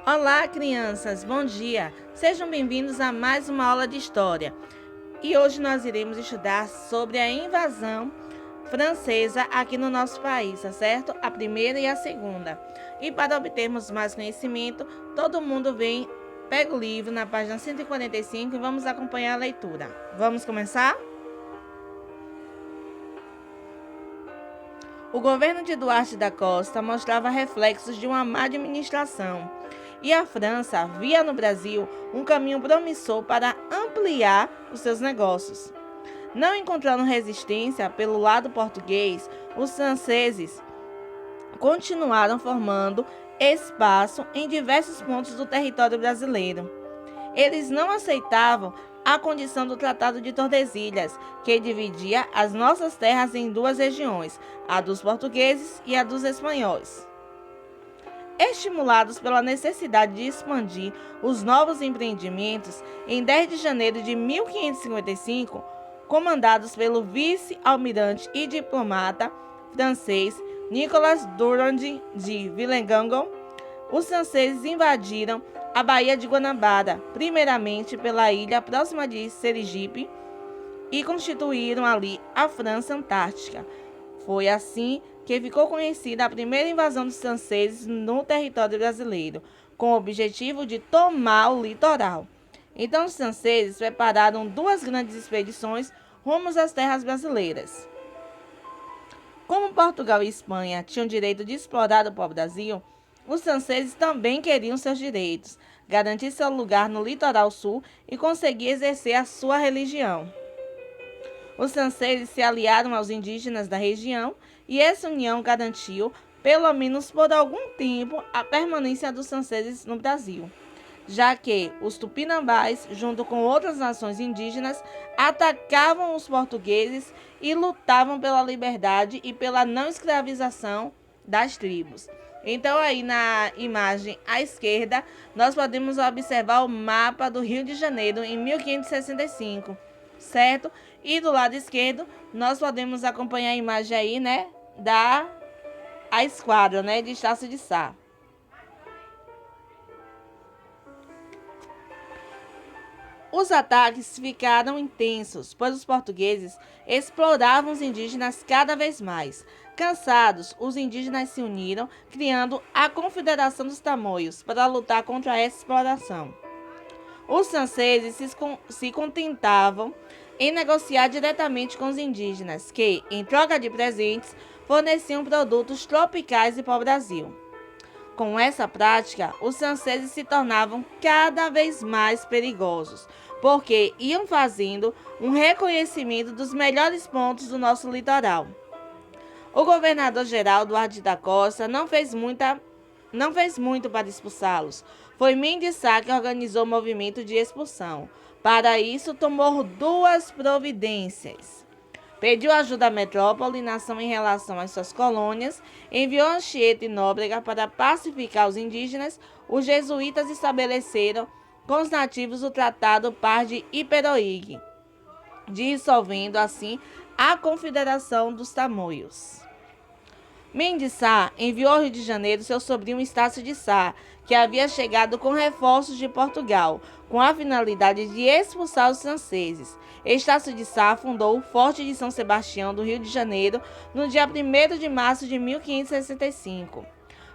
Olá, crianças! Bom dia! Sejam bem-vindos a mais uma aula de História. E hoje nós iremos estudar sobre a invasão francesa aqui no nosso país, tá certo? A primeira e a segunda. E para obtermos mais conhecimento, todo mundo pega o livro na página 145 e vamos acompanhar a leitura. Vamos começar? O governo de Duarte da Costa mostrava reflexos de uma má administração, e a França via no Brasil um caminho promissor para ampliar os seus negócios. Não encontrando resistência pelo lado português, os franceses continuaram formando espaço em diversos pontos do território brasileiro. Eles não aceitavam a condição do Tratado de Tordesilhas, que dividia as nossas terras em duas regiões, a dos portugueses e a dos espanhóis. Estimulados pela necessidade de expandir os novos empreendimentos, em 10 de janeiro de 1555, comandados pelo vice-almirante e diplomata francês Nicolas Durand de Villegagnon, os franceses invadiram a Baía de Guanabara, primeiramente pela ilha próxima de Sergipe, e constituíram ali a França Antártica. Foi assim que ficou conhecida a primeira invasão dos franceses no território brasileiro, com o objetivo de tomar o litoral. Então, os franceses prepararam duas grandes expedições rumo às terras brasileiras. Como Portugal e Espanha tinham direito de explorar o pau-brasil, os franceses também queriam seus direitos, garantir seu lugar no litoral sul e conseguir exercer a sua religião. Os franceses se aliaram aos indígenas da região e essa união garantiu, pelo menos por algum tempo, a permanência dos franceses no Brasil, já que os tupinambás, junto com outras nações indígenas, atacavam os portugueses e lutavam pela liberdade e pela não escravização das tribos. Então, aí na imagem à esquerda, nós podemos observar o mapa do Rio de Janeiro em 1565, certo? E do lado esquerdo, nós podemos acompanhar a imagem aí, né, a esquadra, né, de Estácio de Sá. Os ataques ficaram intensos, pois os portugueses exploravam os indígenas cada vez mais. Cansados, os indígenas se uniram, criando a Confederação dos Tamoios para lutar contra essa exploração. Os franceses se contentavam em negociar diretamente com os indígenas, que, em troca de presentes, forneciam produtos tropicais para o Brasil. Com essa prática, os franceses se tornavam cada vez mais perigosos, porque iam fazendo um reconhecimento dos melhores pontos do nosso litoral. O governador-geral Duarte da Costa não fez muito para expulsá-los. Foi Mendes Sá que organizou o movimento de expulsão. Para isso, tomou duas providências. Pediu ajuda à metrópole e nação em relação às suas colônias, enviou Anchieta e Nóbrega para pacificar os indígenas. Os jesuítas estabeleceram com os nativos o Tratado Par de Iperoig, dissolvendo assim a Confederação dos Tamoios. Mendes Sá enviou ao Rio de Janeiro seu sobrinho Estácio de Sá, que havia chegado com reforços de Portugal, com a finalidade de expulsar os franceses. Estácio de Sá fundou o Forte de São Sebastião do Rio de Janeiro no dia 1º de março de 1565.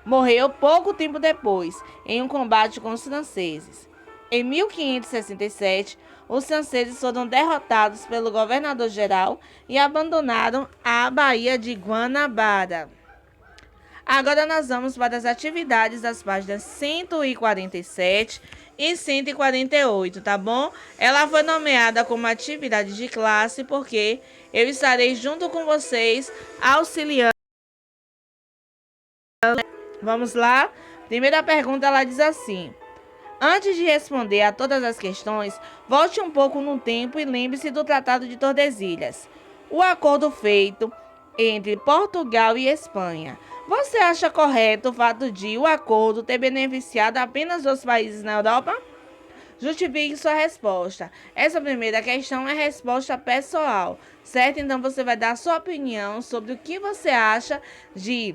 Morreu pouco tempo depois, em um combate com os franceses. Em 1567, os franceses foram derrotados pelo governador-geral e abandonaram a Baía de Guanabara. Agora nós vamos para as atividades das páginas 147 e 148, tá bom? Ela foi nomeada como atividade de classe porque eu estarei junto com vocês auxiliando. Vamos lá? Primeira pergunta, ela diz assim: antes de responder a todas as questões, volte um pouco no tempo e lembre-se do Tratado de Tordesilhas, o acordo feito entre Portugal e Espanha. Você acha correto o fato de o acordo ter beneficiado apenas os países na Europa? Justifique sua resposta. Essa primeira questão é resposta pessoal, certo? Então você vai dar sua opinião sobre o que você acha de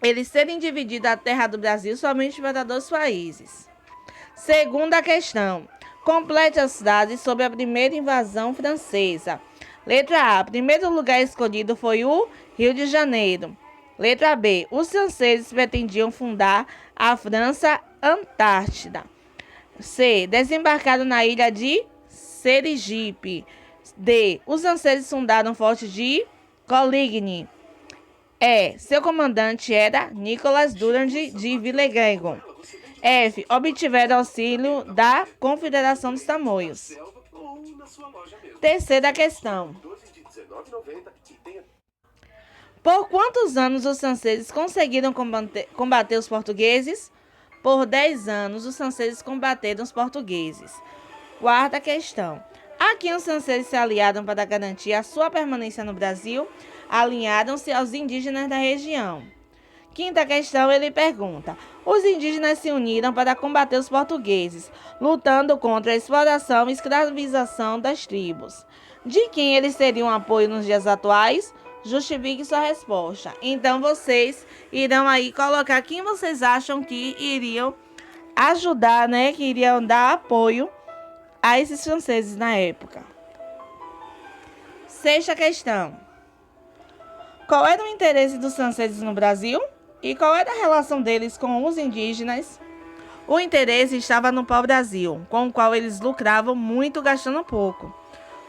eles terem dividido a terra do Brasil somente para 2 países. Segunda questão. Complete as frases sobre a primeira invasão francesa. Letra A. Primeiro lugar escolhido foi o Rio de Janeiro. Letra B. Os franceses pretendiam fundar a França Antártida. C. Desembarcaram na ilha de Sergipe. D. Os franceses fundaram o forte de Coligny. E. Seu comandante era Nicolas Durand de Villegagnon. F. Obtiveram auxílio da Confederação dos Tamoios. Terceira questão. Por quantos anos os franceses conseguiram combater os portugueses? Por 10 anos, os franceses combateram os portugueses. Quarta questão. A quem os franceses se aliaram para garantir a sua permanência no Brasil? Alinharam-se aos indígenas da região. Quinta questão, ele pergunta: os indígenas se uniram para combater os portugueses, lutando contra a exploração e escravização das tribos. De quem eles teriam apoio nos dias atuais? Justifique sua resposta. Então, vocês irão aí colocar quem vocês acham que iriam ajudar, né? Que iriam dar apoio a esses franceses na época. Sexta questão. Qual era o interesse dos franceses no Brasil? E qual era a relação deles com os indígenas? O interesse estava no pau-brasil, com o qual eles lucravam muito gastando pouco.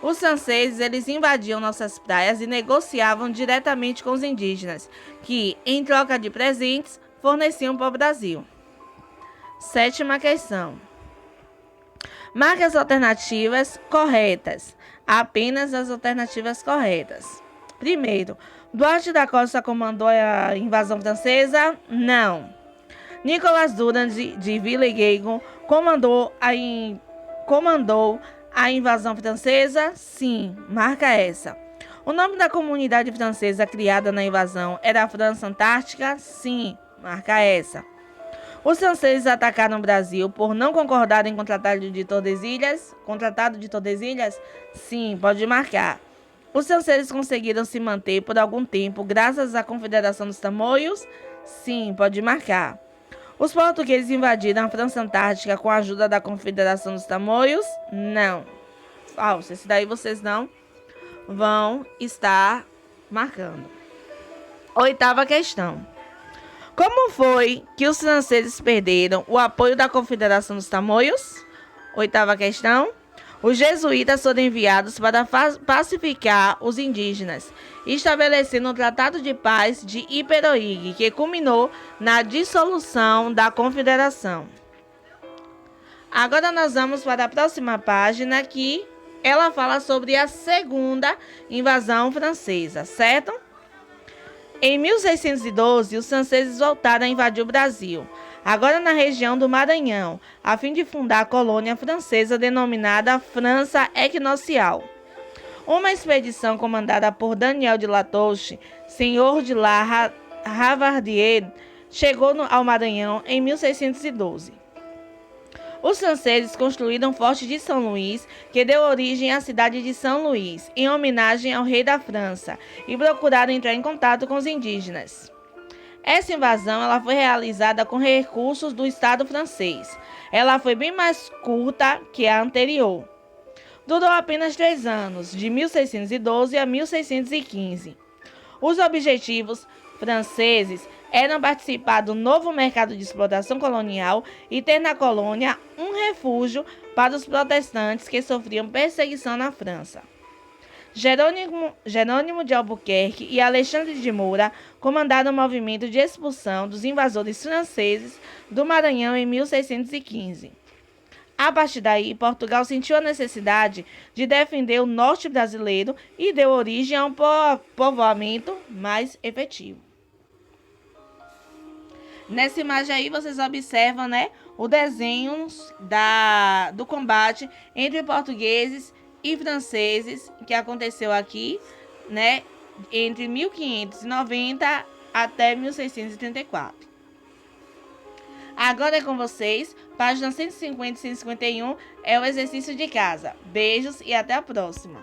Os franceses, eles invadiam nossas praias e negociavam diretamente com os indígenas, que, em troca de presentes, forneciam para o Brasil. Sétima questão. Marque as alternativas corretas. Apenas as alternativas corretas. Primeiro, Duarte da Costa comandou a invasão francesa? Não. Nicolas Durand de Villegagnon comandou a invasão francesa? Sim, marca essa. O nome da comunidade francesa criada na invasão era a França Antártica? Sim, marca essa. Os franceses atacaram o Brasil por não concordarem com o Tratado de Tordesilhas? Sim, pode marcar. Os franceses conseguiram se manter por algum tempo graças à Confederação dos Tamoios? Sim, pode marcar. Os portugueses invadiram a França Antártica com a ajuda da Confederação dos Tamoios? Não. Falso. Esse daí vocês não vão estar marcando. Oitava questão. Como foi que os franceses perderam o apoio da Confederação dos Tamoios? Oitava questão. Os jesuítas foram enviados para pacificar os indígenas, estabelecendo o Tratado de Paz de Iperoig, que culminou na dissolução da Confederação. Agora nós vamos para a próxima página, que ela fala sobre a segunda invasão francesa, certo? Em 1612, os franceses voltaram a invadir o Brasil, agora na região do Maranhão, a fim de fundar a colônia francesa denominada França Equinocial. Uma expedição comandada por Daniel de Latouche, senhor de La Ravardie, chegou ao Maranhão em 1612. Os franceses construíram o Forte de São Luís, que deu origem à cidade de São Luís, em homenagem ao rei da França, e procuraram entrar em contato com os indígenas. Essa invasão ela foi realizada com recursos do Estado francês. Ela foi bem mais curta que a anterior. Durou apenas 3 anos, de 1612 a 1615. Os objetivos franceses eram participar do novo mercado de exploração colonial e ter na colônia um refúgio para os protestantes que sofriam perseguição na França. Jerônimo de Albuquerque e Alexandre de Moura comandaram o movimento de expulsão dos invasores franceses do Maranhão em 1615. A partir daí, Portugal sentiu a necessidade de defender o norte brasileiro e deu origem a um povoamento mais efetivo. Nessa imagem aí, vocês observam, né, o desenho do combate entre portugueses e franceses que aconteceu aqui, né, entre 1590 até 1634. Agora é com vocês, páginas 150 e 151 é o exercício de casa. Beijos e até a próxima.